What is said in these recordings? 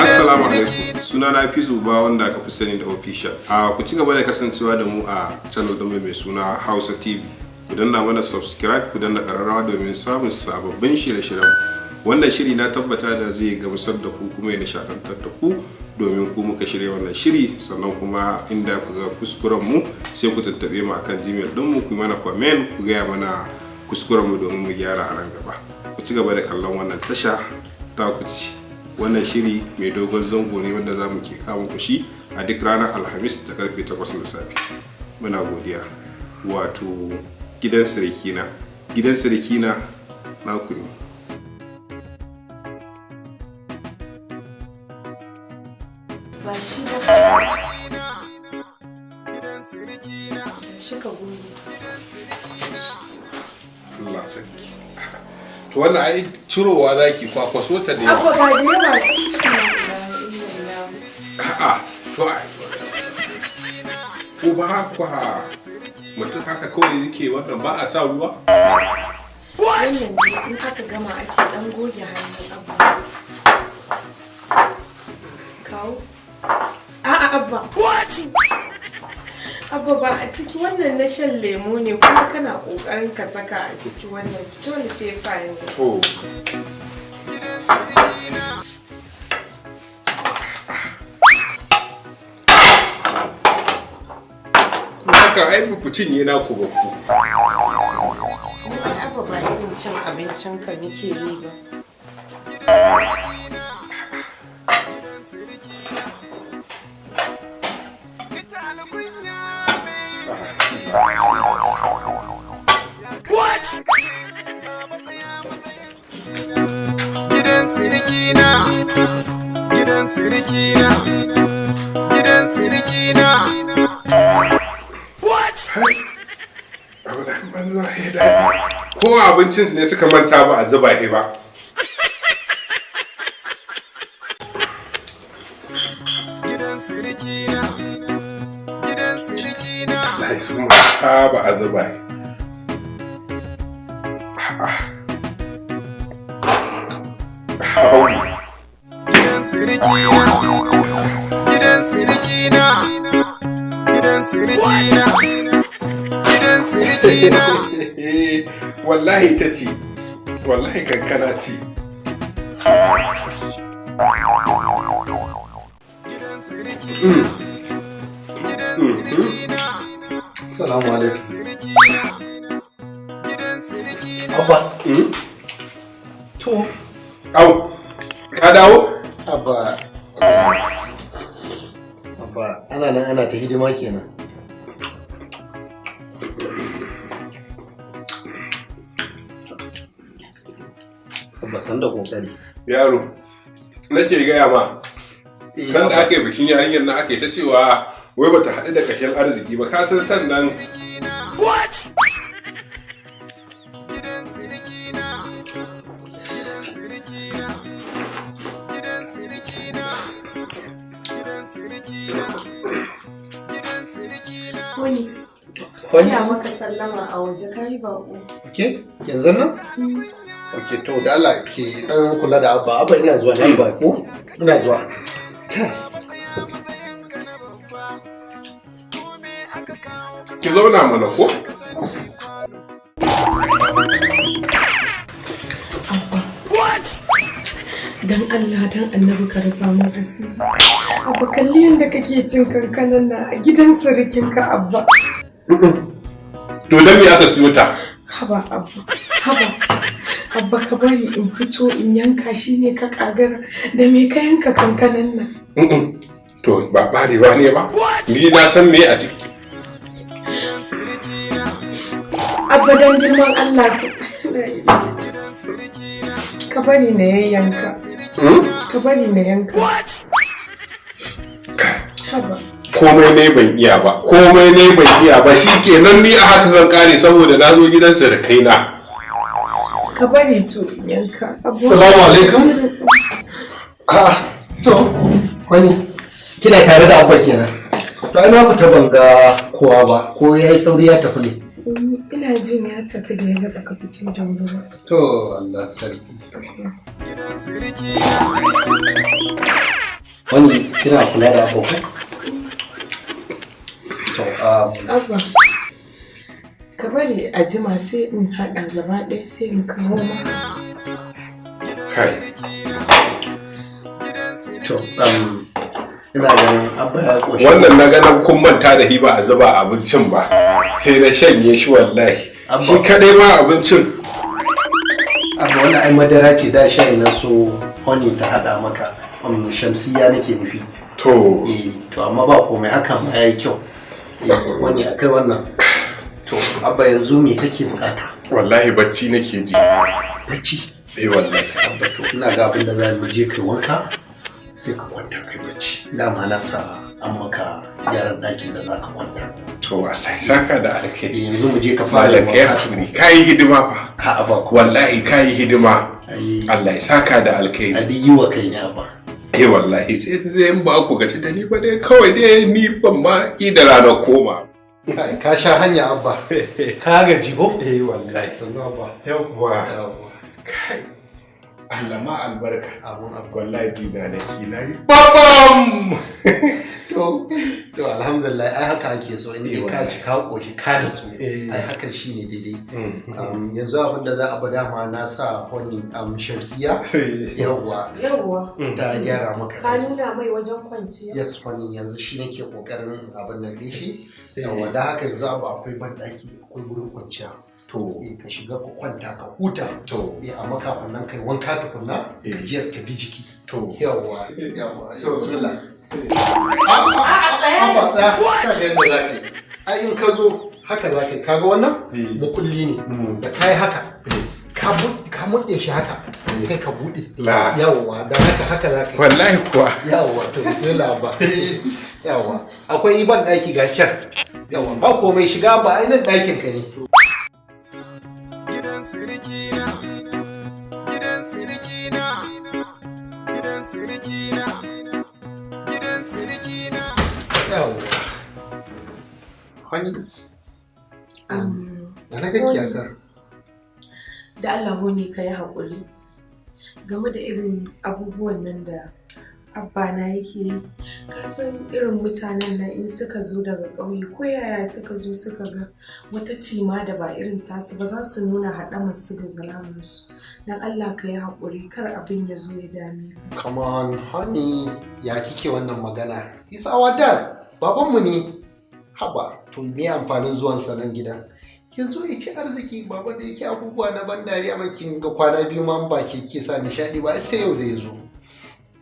Assalamu alaikum. Sunana Fizu ba wanda aka fi sani da official. Ku ci gaba da kasancewa da mu a channel ɗin mai suna Hausa TV. Ku danna mana subscribe, ku danna ƙararrawa domin samun sababbin shirye-shiryen. Wannan shiri na tabbata da zai gamsar da ku kuma ya nishadantar da ku domin ku muka shirya wannan shiri, sannan kuma inda ku ga kuskuren mu sai ku tantabe mu akan Gmail din mu, ku mana comment, ku ga mana kuskuren mu domin mu gyara a nan gaba. Ku ci gaba da kallon wannan tasha ta ku ci. Wannan shiri mai dogon zango ne wanda zamu ke kawo muku shi a duk ranar Alhamis da karfe 8 na safe. Muna godiya. Wato gidan sirikina. Gidan sirikina na ku ne. Ba shi ba. Shi ka goge. Allah sarki. To wannan ai cirowa zaki kwakwaso ta ne. Abba ba da yawa. A'a, to ai. Ko ba kwa mutum haka kawai yake wannan ba a sa ruwa? Wannan ne in aka gama ake dan goge hannun abba. Kawo. A'a abba. Abba ba a ciki wannan na shan lemo ne kuma kana kokarin ka saka a ciki wannan dole fefa ne. Oh. Haka ai ku cinye na ku ba ku. Ai abba ba irin cin abincin ka nake yi ba. Gidan sirikina, gidan sirikina, gidan sirikina. Ko abincin ne suka manta ba a zuba he ba. Gidan sirikina, gidan sirikina. Lai su manta ba a zuba he. Gidan sirikina, gidan sirikina, gidan sirikina, gidan sirikina. Wallahi ta ce, wallahi kankana ce. Gidan sirikina, gidan sirikina. Assalamu alaikum. Gidan sirikina. Abba. To. Au, ka dawo? Abba. Abba, ana nan ana ta hidima kenan. Abba san da kokari. Yaro, nake gaya ma. Kan da aka yi bikin yarinyar nan aka yi ta cewa wai bata haɗu da kashin arziki ba, ka san sannan. What? Gidan sirikina, gidan sirikina, gidan sirikina, gidan sirikina, gidan sirikina. Wani. Wani? Ina maka sallama a waje kai bako. Okay, yanzu nan? Okay, to da Allah ki dan kula da Abba. Abba ina zuwa nan ba ko? Ina zuwa. Ki zauna mana ko? Dan Allah dan Annabi ka rufa mu asiri. Abba kalli yanda kake cin kankanan nan a gidan sirikinka Abba. To dan me aka siyo ta? Haba Abba. Haba. Abba ka bari in fito in yanka shi ne ka kagara da me ka yanka kankanan nan. To ba barewa ne ba? Ni na san me a ciki. Abba dan girman Allah ka bari na yayyanka. Ka bari na yanka. Haba. Komai ne ban iya ba. Komai ne ban iya ba. Shikenan ni a haka zan kare saboda na zo gidansa da kaina. Ka bari to yanka. Assalamu alaikum. To, wani kina tare da Abba kenan. To ai na fita ban ga kowa ba, ko yayi sauri ya tafi ne. Ina jin ya tafi da ya ga baka fito da wuri ba. To Allah sarki. gidan sirki na. Wani kina kula da abokai? To, Abba, ka bari a jima sai in haɗa gaba ɗaya sai in kawo maka. Kai. to, ina ganin abba ya ƙoshi. Wannan na ganin kun manta da hiba a zuba abincin ba. Sai na shanye shi wallahi. Shi kadai ma abincin. Abba wannan ai madara ce da shayi na so honey ta haɗa maka. Shamsiya nake nufi. To. To amma ba komai hakan ma yayi kyau. Wani akai wannan. To, abba yanzu me kake bukata? Wallahi bacci nake ji. Bacci? Wallahi. Abba to ina ga abin da za mu je kai wanka sai ka kwanta kai bacci. Dama na sa an maka yaran ɗakin da za ka kwanta. To wallahi saka da alkai. Yanzu mu je ka fara Malam kai haturi. Kai hidima fa. Ha abba ko. Wallahi kai hidima. Allah ya saka da alkai. Adi yi wa kai ne abba. Wallahi sai dai in ba ku gaci da ni ba dai kawai dai ni ban ma da ranar koma. Ka sha hanya abba. Ka gaji ko? Wallahi sannu abba. Yawwa. Kai. Allah ma albarka. Abun abba. Wallahi jina da ki na yi. Babam! To alhamdulillah ai haka ake so in ka ci ka koshi ka da su. Ai haka shine daidai. Yanzu abin da za a bada ma na sa honey shamsiya. Yawwa. Ta gyara maka. Ka nuna mai wajen kwanciya? Yes honey yanzu shi nake kokarin abin nan din shi. Yawwa da haka yanzu akwai bandaki akwai wurin kwanciya. To ka shiga ka kwanta ka huta. To amma kafin nan kai wanka tukunna gajiyar ta bi jiki. To yawwa bismillah. Abba ɗaya ka ga yadda za ka yi. Ai in ka zo haka za ka yi. Kaga wannan makulli ne. Da ka yi haka ka mutse shi haka sai ka buɗe. Yawwa da haka za ka yi. Wallahi kuwa. Yawwa to bismillah ba. Yawwa akwai ban ɗaki ga can. Yawwa ba komai shiga ba ainihin ɗakin ka ne. Gidan sirki na. Gidan sirki na. Gidan sirki na. Gidan sirki na. Yawwa. Honey. Na kake akar. Da Allah ne ka yi haƙuri game da irin abubuwan nan da abba na yake yi. Ka san irin mutanen nan in suka zo daga ƙauye ko yaya suka zo suka ga wata cima da ba irin tasu ba za su nuna haɗamarsu da zalamansu. Dan Allah ka yi haƙuri kar abin ya zo ya dame ka. Come on honey, ya kike wannan magana? He's our dad, babanmu ne. Haba, to me amfanin zuwan sa nan gidan? Ya zo ya ci arziki baba da yake abubuwa na ban dariya makin ga kwana biyu ma ba ke sa nishaɗi ba sai yau da ya zo.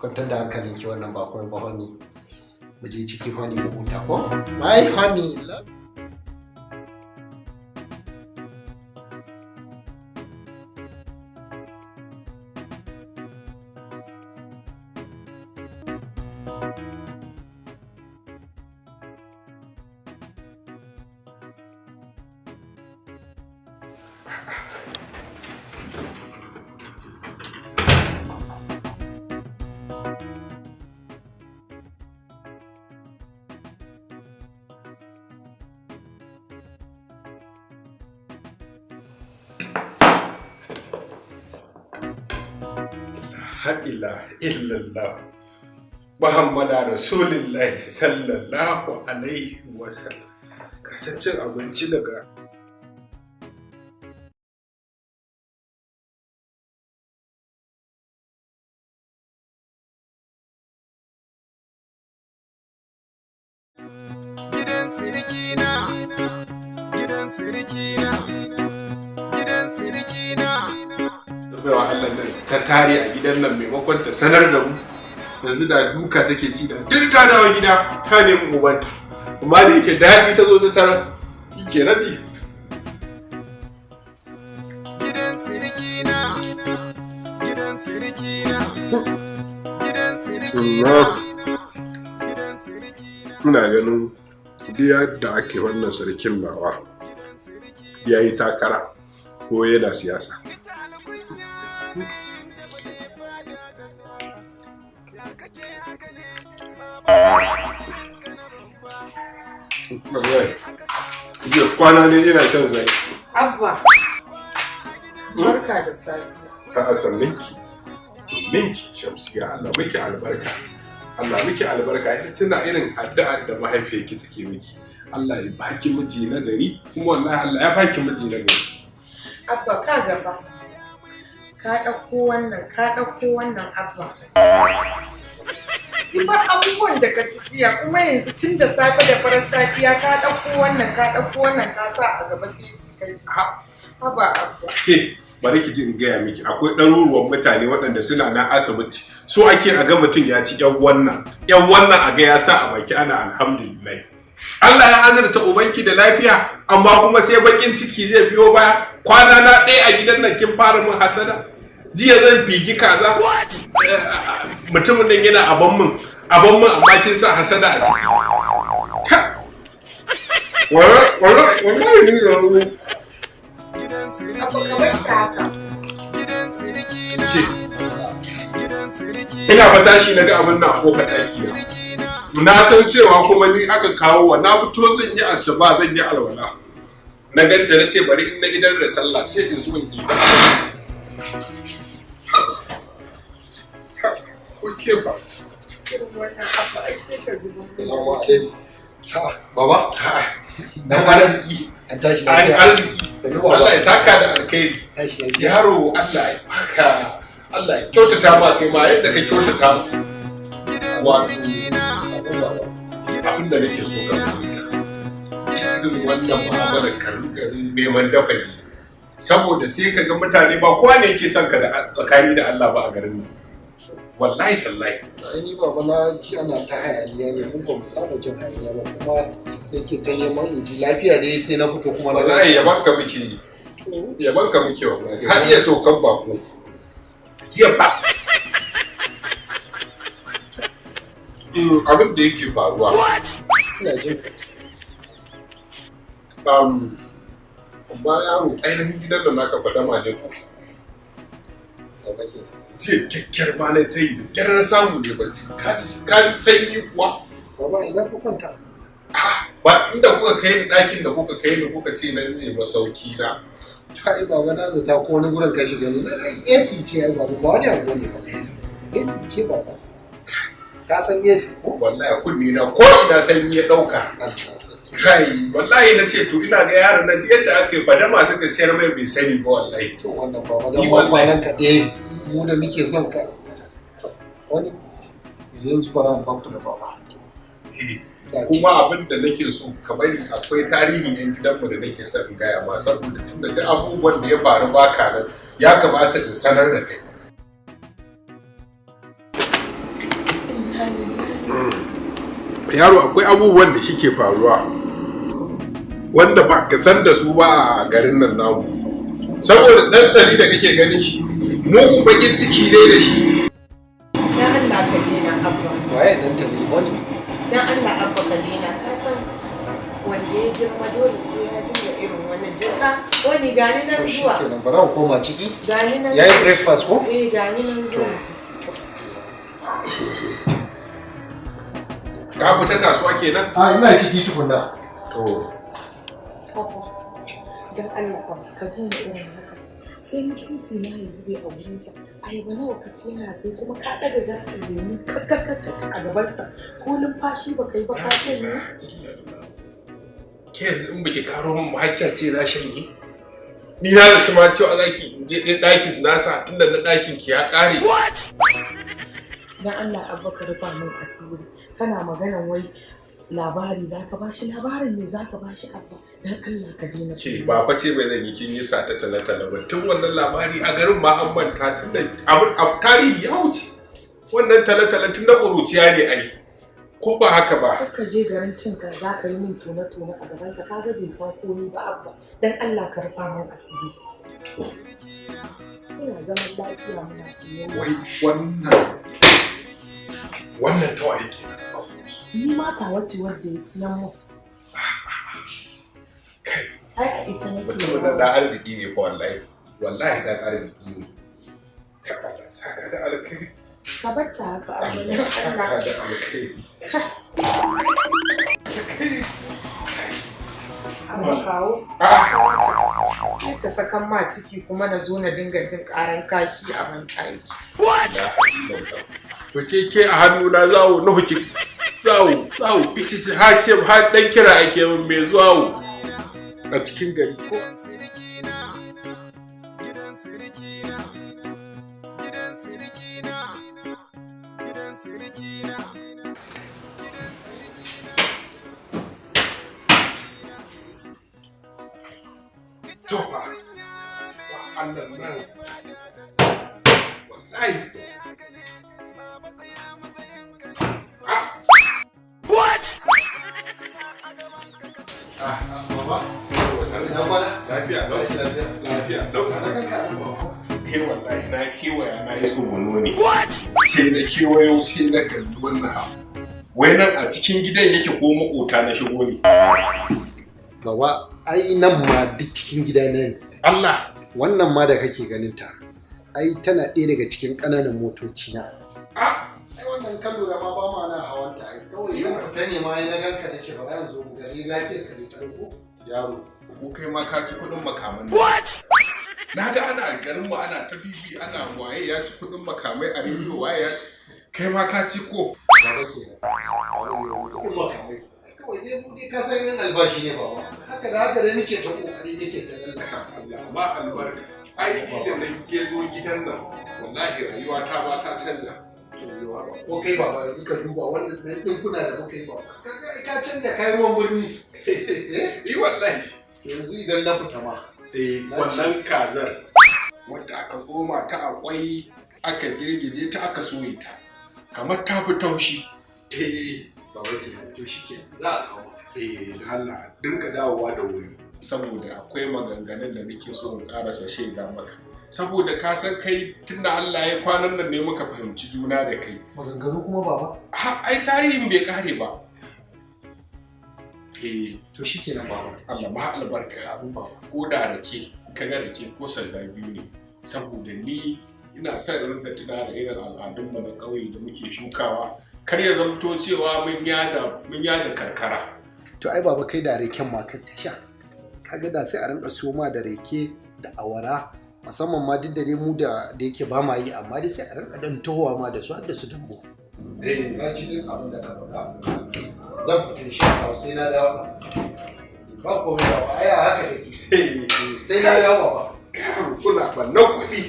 Kwantar da hankalin ki wannan ba kawai ba honey. Mu je ciki honey mu huta ko? My honey love. La ilaha illallah Muhammadu Rasulullahi sallallahu alaihi wasallam. Kasancin abinci daga Gidan sirki na. Gidan sirki na. Gidan sirki na. baiwa Allah zai ta tare a gidan nan maimakon ta sanar da mu yanzu da duka take ci da duk ta dawo gida ta nemi ubanta amma da yake daɗi ta zo ta tara ke naji. Gidan sirki na. Gidan sirki na. Gidan sirki na. Gidan sirki na. Ina ganin biya da ake wannan sarkin nawa ya yi takara ko yana siyasa. Jiya kwana ne ina shan zai. Abba, barka da safiya. a sanninki ninki Shamsiya, Allah miki albarka. Allah miki albarka. Ina tuna irin addu'ar da mahaifiyarki take miki. Allah ya baki miji na gari, kuma wallahi Allah ya baki miji na gari. Abba ka gaba. Ka ɗauko wannan Abba. Ji ba abubuwan da ka cikiya kuma yanzu tun da safe da farar safiya ka ɗauko wannan ka sa a gaba sai ci kai. Haba Abba. Ke bari ki ji in gaya miki, akwai ɗaruruwan mutane waɗanda suna na asibiti. So ake a ga mutum ya ci yan wannan a ga ya sa a baki ana alhamdulillah. Allah ya azurta ubanki da lafiya, amma kuma sai bakin ciki zai biyo baya. Kwana na ɗaya a gidan nan kin fara min hasada. Jiya zan figi kaza. Mutumin nan yana aban min amma kin sa hasada a ciki. Wallahi ni da ina fa tashi na ga abin na koka daki na san cewa kuma ni aka kawo wa na fito zan yi asuba zan yi alwala na ganta na ce bari in na idar da sallah sai in zo in yi ba oke ba baba na fara ziki an tashi lafiya Allah ya saka da alkhairi yaro Allah ya kyautata ma kai ma yadda ka kyautata wato abin da nake so ka cikin wannan mu'amalar karin neman dafayi saboda sai ka ga mutane ba kowa ne yake son ka da tsakani da Allah ba a garin nan wallahi tallahi ni baba na ji ana ta hayaniya ne mun ba mu saba jin hayaniya ba kuma nake ta neman in ji lafiya dai sai na fito kuma na wallahi yabanka muke wallahi ka iya saukan bako jiya ba abin da yake faruwa ina jin ka amma yaro ainihin gidan da naka fada ma ne ku jiya kyakkyar ma na ta yi da kyar na samu ne bacci ka ji sanyi kuwa baba idan ka kwanta ba inda kuka kai ni ɗakin da kuka kai ni kuka ce na ne masauki na kai baba na zata ko wani gurin ka shiga ne AC ce ai baba ba wani abu ne ba AC ce baba ka san AC ko wallahi kunni na ko ina sanyi ya dauka kai wallahi na ce to ina ga yaron nan yadda aka yi fadama suka siyar mai bai sani ba wallahi to wannan baba dan ba nan ka dai mu da muke son ka wani yanzu fara an fanta da baba kuma abin da nake so ka bari akwai tarihin yan gidanmu da nake son in gaya ma saboda tun da abubuwan da ya faru baka nan ya kamata in sanar da kai yaro akwai abubuwan da shike faruwa wanda ba ka san da su ba a garin nan namu saboda dan tali da kake ganin shi mugun bakin ciki ne da shi dan Allah ka dena abba waye dan tali wani dan Allah abba ka dena ka san wanda ya girma dole sai ya dinga irin wannan jika wani gani nan zuwa kenan bara mu koma ciki gani nan yayi breakfast ko gani nan zuwa ka fita kasuwa kenan ina ciki tukunna to dan Allah ka dena irin haka sai mutunci na ya zube a gurinsa ayaba nawa ka ci yana sai kuma ka daga jarkar lemu a gabansa ko numfashi ba kai ba ka ce ne ke yanzu in baki karo min mahakka ce na shanye ni na da ma cewa zaki in je ɗakin nasa tunda na ɗakin ki ya ƙare dan Allah abba ka rufa min asiri kana maganan wai labari zaka bashi labarin ne zaka bashi abba dan Allah ka daina ke ba fa ce bai zan yi kin yi sa ta talata ba tun wannan labari a garin ma an manta tun da abin tarihi ya wuce wannan talata tun da ƙuruciya ne ai ko ba haka ba ka je garin cinka zaka yi min tona a gaban sa kaga bai san komai ba abba dan Allah ka rufa min asiri ina zaman lafiya muna soyayya wai wannan tawa yake ni mata wacce wadda ya siyan mu kai ai a ita nake mutum da arziki ne fa wallahi dan arziki ne ka Allah saka da alkai ka batta haka abin Allah da alkai amma kawo sai ka sakan ma ciki kuma na zo na dinga jin karan kashi a banɗaki. To ke a hannu na zawo na huki zawo ita har ce har dan kira ake min mai zawo a cikin gari ko Tofa, Allah nan, wallahi. What? Baba, lafiya, wallahi na kewaya na yi tsogono ne. Sai na kewayo sai na kalli wannan abu. Wai nan a cikin gidan yake ko makota na shigo ne. Baba, ai nan ma duk cikin gida na ne. Allah! Wannan ma da kake ganin ta, ai tana ɗaya daga cikin ƙananan motoci na. Ai wannan kallo da ma ba ma na hawan ta ai. Kawai zan fita ne ma na ganka da ce ba zan zo mu gari lafiyar ka ne ta ko. Yaro, ko kai ma ka ci kuɗin makaman. What? Na ga ana garin mu ana ta bibi ana waye ya ci kuɗin makamai a rediyo waye ya ci. Kai ma ka ci ko? Baba kenan. Kuɗin makamai. Kawai dai mu dai ka san yin albashi ne baba. Haka da muke ta kokari muke ta lallaka. Allah ba albarka. Aiki da na ke zo gidan nan. Wallahi rayuwa ta ba ta canja. Ko kai baba yanzu ka duba wannan ɗinkuna da muka yi baba. Ka canja kayan ruwan birni. Wallahi. Yanzu idan na fita ma. Wannan kazar wadda aka tsoma ta a kwai aka girgije ta aka soye ta. Kamar ta fi taushi. Baba kenan to shi ke za a kawo. Allah dinka dawowa da wuri saboda akwai maganganun da nake so in karasa shaida maka saboda ka san kai tunda Allah ya kwanan nan ne muka fahimci juna da kai Maganganu kuma baba ai tarihin bai kare ba to shikenan baba Allah ba albarka abun baba ko da rake kaga rake ko sanda biyu ne saboda ni ina son in rinka tuna da irin al'adun mu na ƙauye da muke shukawa kar ya zamto cewa mun yada karkara. To ai baba kai da raken ma kan tasha. Kaga da sai a rinka siyo ma da rake da awara musamman ma duk da dai mu da yake ba ma yi amma dai sai a rinka dan tohowa ma da su har da su dambo. Na ji duk abin da ka faɗa. Zan fita insha Allah sai na dawo. Ba komai ba ai haka take. Sai na dawo ba. Kuna bannan kuɗi.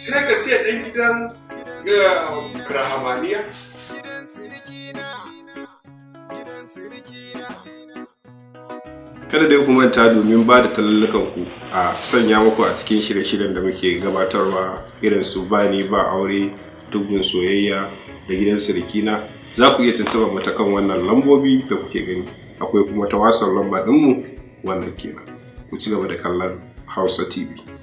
Sai ka ce ɗan gidan rahamaniya? Kada dai ku manta domin ba da talallukanku a sanya muku a cikin shirye-shiryen da muke gabatarwa irin su bani ba aure, tugun soyayya da gidan sirikina. Za ku iya tuntuɓar mata kan wannan lambobi da kuke gani. Akwai kuma ta wasan lamba ɗinmu wannan kenan. Ku ci gaba da kallon Hausa TV.